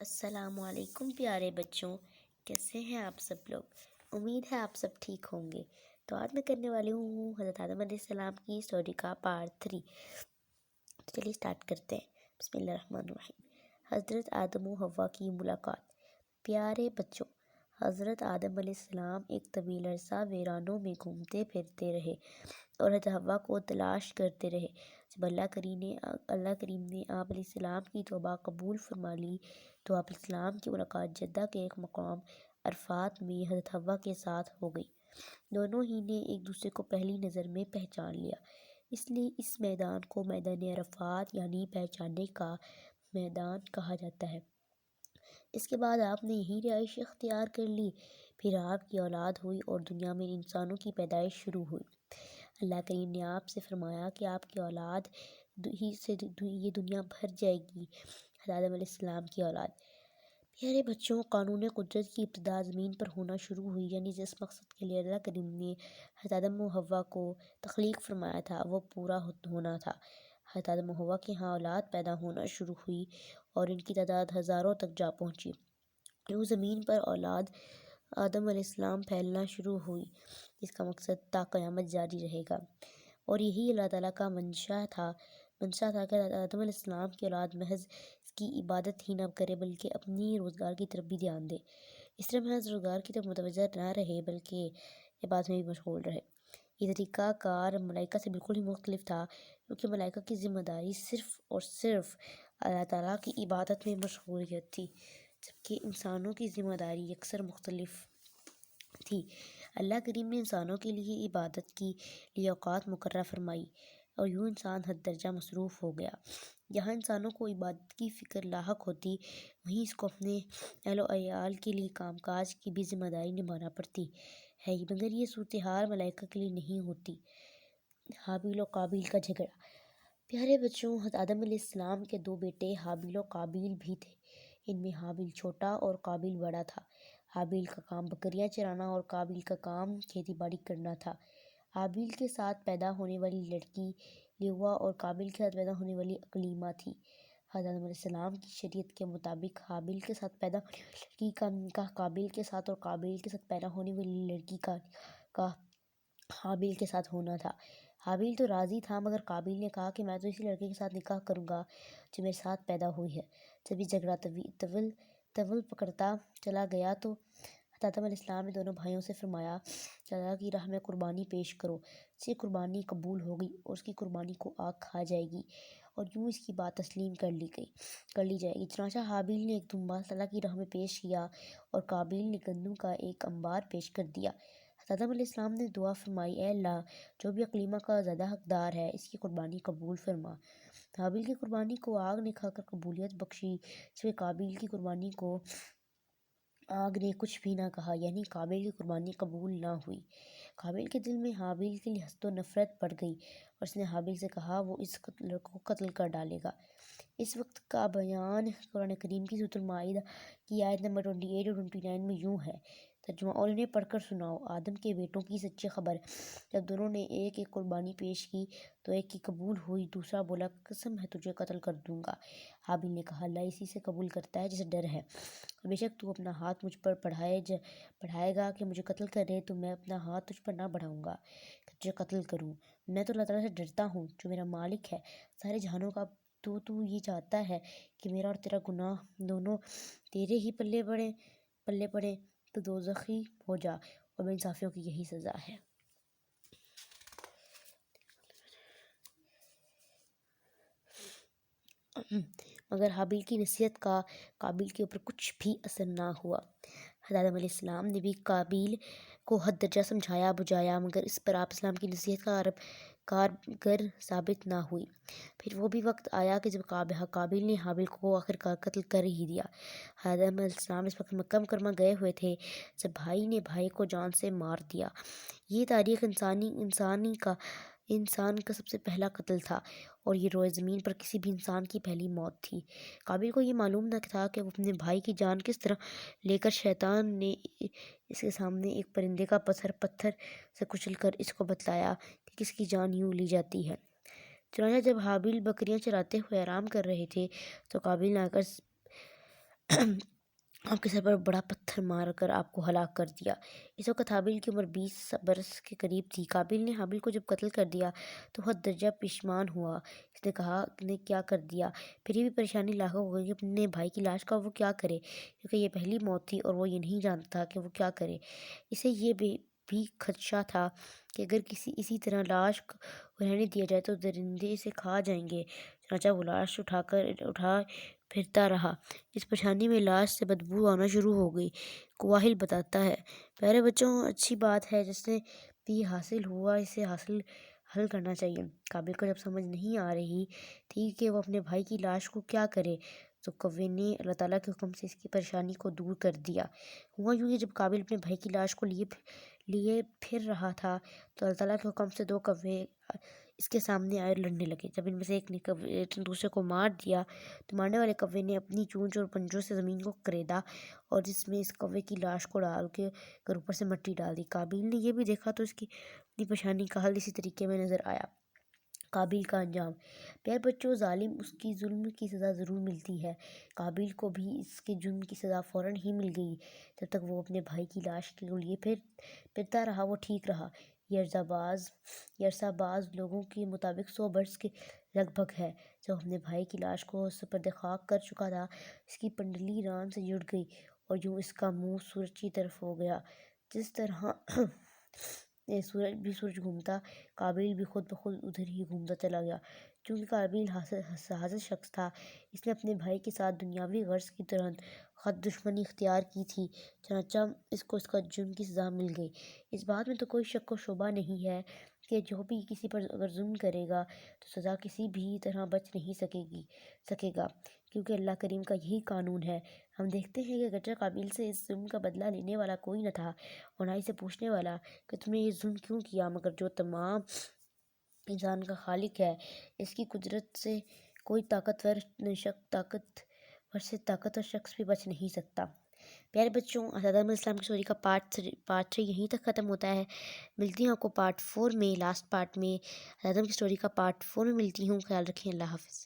السلام علیکم پیارے بچوں، کیسے ہیں آپ سب لوگ؟ امید ہے آپ سب ٹھیک ہوں گے۔ تو آج میں کرنے والی ہوں حضرت آدم علیہ السلام کی اسٹوری کا پارٹ 3۔ تو چلیے اسٹارٹ کرتے ہیں۔ بسم اللہ الرحمن الرحیم۔ حضرت آدم و حوا کی ملاقات۔ پیارے بچوں، حضرت آدم علیہ السلام ایک طویل عرصہ ویرانوں میں گھومتے پھرتے رہے اور حضرت حوا کو تلاش کرتے رہے۔ جب اللہ کریم نے آپ علیہ السلام کی توبہ قبول فرما لی تو آپ علیہ السلام کی ملاقات جدہ کے ایک مقام عرفات میں حضرت حوا کے ساتھ ہو گئی۔ دونوں ہی نے ایک دوسرے کو پہلی نظر میں پہچان لیا، اس لیے اس میدان کو میدان عرفات یعنی پہچاننے کا میدان کہا جاتا ہے۔ اس کے بعد آپ نے یہیں رہائش اختیار کر لی، پھر آپ کی اولاد ہوئی اور دنیا میں انسانوں کی پیدائش شروع ہوئی۔ اللہ کریم نے آپ سے فرمایا کہ آپ کی اولاد ہی سے یہ دنیا بھر جائے گی۔ حضرت آدم علیہ السلام کی اولاد۔ پیارے بچوں، قانون قدرت کی ابتدا زمین پر ہونا شروع ہوئی، یعنی جس مقصد کے لیے اللہ کریم نے حضرت آدم و حوا کو تخلیق فرمایا تھا وہ پورا ہونا تھا۔ حضرت آدم و حوا کے ہاں اولاد پیدا ہونا شروع ہوئی اور ان کی تعداد ہزاروں تک جا پہنچی۔ یوں زمین پر اولاد آدم علیہ السلام پھیلنا شروع ہوئی، جس کا مقصد تا قیامت جاری رہے گا۔ اور یہی اللہ تعالیٰ کا منشا تھا کہ آدم علیہ السلام کی اولاد محض اس کی عبادت ہی نہ کرے بلکہ اپنی روزگار کی طرف بھی دھیان دے۔ اس طرح محض روزگار کی طرف متوجہ نہ رہے بلکہ عبادت میں بھی مشغول رہے۔ یہ طریقہ کار ملائکہ سے بالکل ہی مختلف تھا، کیونکہ ملائکہ کی ذمہ داری صرف اور صرف اللہ تعالیٰ کی عبادت میں مشغولیت تھی، جبکہ انسانوں کی ذمہ داری یکسر مختلف تھی۔ اللہ کریم نے انسانوں کے لیے عبادت کے لیے اوقات مقررہ فرمائی اور یوں انسان حد درجہ مصروف ہو گیا۔ جہاں انسانوں کو عبادت کی فکر لاحق ہوتی، وہیں اس کو اپنے اہل و عیال کے لیے کام کاج کی بھی ذمہ داری نبھانا پڑتی ہے، مگر یہ صورتحال ملائکہ کے لیے نہیں ہوتی۔ حابیل و قابیل کا جھگڑا۔ پیارے بچوں، حضرت آدم علیہ السلام کے دو بیٹے حابیل و قابیل بھی تھے۔ ان میں حابیل چھوٹا اور قابیل بڑا تھا۔ حابیل کا کام بکریاں چرانا اور قابیل کا کام کھیتی باڑی کرنا تھا۔ حابیل کے ساتھ پیدا ہونے والی لڑکی لیوا اور قابیل کے ساتھ پیدا ہونے والی اقلیمہ تھی۔ حضرت آدم علیہ السلام کی شریعت کے مطابق حابیل کے ساتھ پیدا ہونے والی لڑکی کا نکاح قابیل کے ساتھ اور قابیل کے ساتھ پیدا ہونے والی لڑکی کا نکاح حابیل کے ساتھ ہونا تھا۔ حابیل تو راضی تھا، مگر قابیل نے کہا کہ میں تو اسی لڑکے کے ساتھ نکاح کروں گا جو میرے ساتھ پیدا ہوئی ہے۔ جب یہ جھگڑا طول پکڑتا چلا گیا تو حضرت آدم علیہ السلام نے دونوں بھائیوں سے فرمایا کہ اللہ کی راہ میں قربانی پیش کرو۔ اس کی قربانی قبول ہوگی اور اس کی قربانی کو آگ کھا جائے گی، اور یوں اس کی بات تسلیم کر لی جائے گی۔ چنانچہ حابیل نے ایک دمبا اللہ کی راہ میں پیش کیا اور قابیل نے گندم کا ایک انبار پیش کر دیا۔ حضرت آدم علیہ السلام نے دعا فرمائی، اے اللہ، جو بھی اقلیمہ کا زیادہ حقدار ہے اس کی قربانی قبول فرما۔ حابیل کی قربانی کو آگ نے کھا کر قبولیت بخشی، جبکہ قابیل کی قربانی کو آگ نے کچھ بھی نہ کہا، یعنی قابیل کی قربانی قبول نہ ہوئی۔ قابیل کے دل میں حابیل کے لیے حسد و نفرت بڑھ گئی اور اس نے حابیل سے کہا وہ اس لڑکے کو قتل کر ڈالے گا۔ اس وقت کا بیان قرآن کریم کی سورۃ المائدہ کی آیت نمبر 28 اور 29 میں یوں ہے، ترجمہ: اور انہیں پڑھ کر سناؤ آدم کے بیٹوں کی سچی خبر۔ جب دونوں نے ایک ایک قربانی پیش کی تو ایک کی قبول ہوئی، دوسرا بولا قسم ہے تجھے قتل کر دوں گا۔ حابیل نے کہا اللہ اسی سے قبول کرتا ہے جسے ڈر ہے، اور بے شک تو اپنا ہاتھ مجھ پر بڑھائے گا کہ مجھے قتل کرے تو میں اپنا ہاتھ تجھ پر نہ بڑھاؤں گا کہ تجھے قتل کروں۔ میں تو اللہ تعالیٰ سے ڈرتا ہوں جو میرا مالک ہے سارے جہانوں کا۔ تو یہ چاہتا ہے کہ میرا اور تیرا گناہ دونوں تیرے ہی پلے پڑیں تو دوزخی ہو جا، اور بے انصافیوں کی یہی سزا ہے۔ مگر حابیل کی نصیحت کا قابیل کے اوپر کچھ بھی اثر نہ ہوا۔ حضرت آدم علیہ السلام نے بھی قابیل کو حد درجہ سمجھایا بجھایا، مگر اس پر آپ اسلام کی نصیحت کارگر ثابت نہ ہوئی۔ پھر وہ بھی وقت آیا کہ جب قابیل نے حابیل کو آخرکار قتل کر ہی دیا۔ حضرت آدم علیہ السلام اس وقت مکہ مکرمہ گئے ہوئے تھے جب بھائی نے بھائی کو جان سے مار دیا۔ یہ تاریخ انسان کا سب سے پہلا قتل تھا، اور یہ روئے زمین پر کسی بھی انسان کی پہلی موت تھی۔ قابیل کو یہ معلوم نہ تھا کہ وہ اپنے بھائی کی جان کس طرح لے کر شیطان نے اس کے سامنے ایک پرندے کا پتھر سے کچل کر اس کو بتلایا کہ کس کی جان یوں لی جاتی ہے۔ چنانچہ جب حابیل بکریاں چراتے ہوئے آرام کر رہے تھے تو قابیل نے آ کر آپ کے سر پر بڑا پتھر مار کر آپ کو ہلاک کر دیا۔ اس وقت حابیل کی عمر 20 برس کے قریب تھی۔ قابیل نے حابیل کو جب قتل کر دیا تو حد درجہ پشیمان ہوا۔ اس نے کہا نے کیا کر دیا۔ پھر یہ بھی پریشانی لاحق ہو گئی کہ اپنے بھائی کی لاش کا وہ کیا کرے، کیونکہ یہ پہلی موت تھی اور وہ یہ نہیں جانتا تھا کہ وہ کیا کرے۔ اسے یہ بھی خدشہ تھا کہ اگر اسی طرح لاش کو رہنے دیا جائے تو درندے اسے کھا جائیں گے۔ چنانچہ وہ لاش اٹھا پھرتا رہا۔ اس پریشانی میں لاش سے بدبو آنا شروع ہو گئی۔ قواہل بتاتا ہے، پیارے بچوں، اچھی بات ہے جس نے بھی حاصل ہوا اسے حل کرنا چاہیے۔ قابل کو جب سمجھ نہیں آ رہی تھی کہ وہ اپنے بھائی کی لاش کو کیا کرے تو کوے نے اللہ تعالیٰ کے حکم سے اس کی پریشانی کو دور کر دیا۔ ہوا یوں کہ جب قابل اپنے بھائی کی لاش کو لیے پھر رہا تھا تو اللہ تعالیٰ کے حکم سے 2 کوے اس کے سامنے آئے اور لڑنے لگے۔ جب ان میں سے ایک نے دوسرے کو مار دیا تو مارنے والے کوے نے اپنی چونچ اور پنجوں سے زمین کو کریدا اور جس میں اس کوے کی لاش کو ڈال کے اوپر سے مٹی ڈال دی۔ قابیل نے یہ بھی دیکھا تو اس کی اپنی پریشانی کا حل اسی طریقے میں نظر آیا۔ قابیل کا انجام، پیارے بچوں، ظالم اس کی ظلم کی سزا ضرور ملتی ہے۔ قابیل کو بھی اس کے جرم کی سزا فوراً ہی مل گئی۔ جب تک وہ اپنے بھائی کی لاش کے لیے پھرتا رہا وہ ٹھیک رہا۔ یہ عرصہ بعض لوگوں کے مطابق 100 برس کے لگ بھگ ہے۔ جب اپنے بھائی کی لاش کو سپرد خاک کر چکا تھا، اس کی پنڈلی ران سے جڑ گئی اور یوں اس کا منہ سورج کی طرف ہو گیا۔ جس طرح سورج گھومتا، قابیل بھی خود بخود ادھر ہی گھومتا چلا گیا۔ چونکہ قابیل حاسد شخص تھا، اس نے اپنے بھائی کے ساتھ دنیاوی غرض کی طرح خط دشمنی اختیار کی تھی، چنانچہ اس کو اس کا جرم کی سزا مل گئی۔ اس بات میں تو کوئی شک و شبہ نہیں ہے کہ جو بھی کسی پر اگر ظلم کرے گا تو سزا کسی بھی طرح بچ نہیں سکے گا، کیونکہ اللہ کریم کا یہی قانون ہے۔ ہم دیکھتے ہیں کہ اگرچہ قابیل سے اس ظلم کا بدلہ لینے والا کوئی نہ تھا اور نہ اسے پوچھنے والا کہ تم نے یہ ظلم کیوں کیا، مگر جو تمام انسان کا خالق ہے، اس کی قدرت سے کوئی طاقتور شخص بھی بچ نہیں سکتا۔ پیارے بچوں، اساتذہ علیہ السلام کی اسٹوری کا پارٹ 3 یہیں تک ختم ہوتا ہے۔ ملتی ہوں آپ کو پارٹ 4 میں، لاسٹ پارٹ میں، اساتذہ کی اسٹوری کا پارٹ 4 میں ملتی ہوں۔ خیال رکھیں، اللہ حافظ۔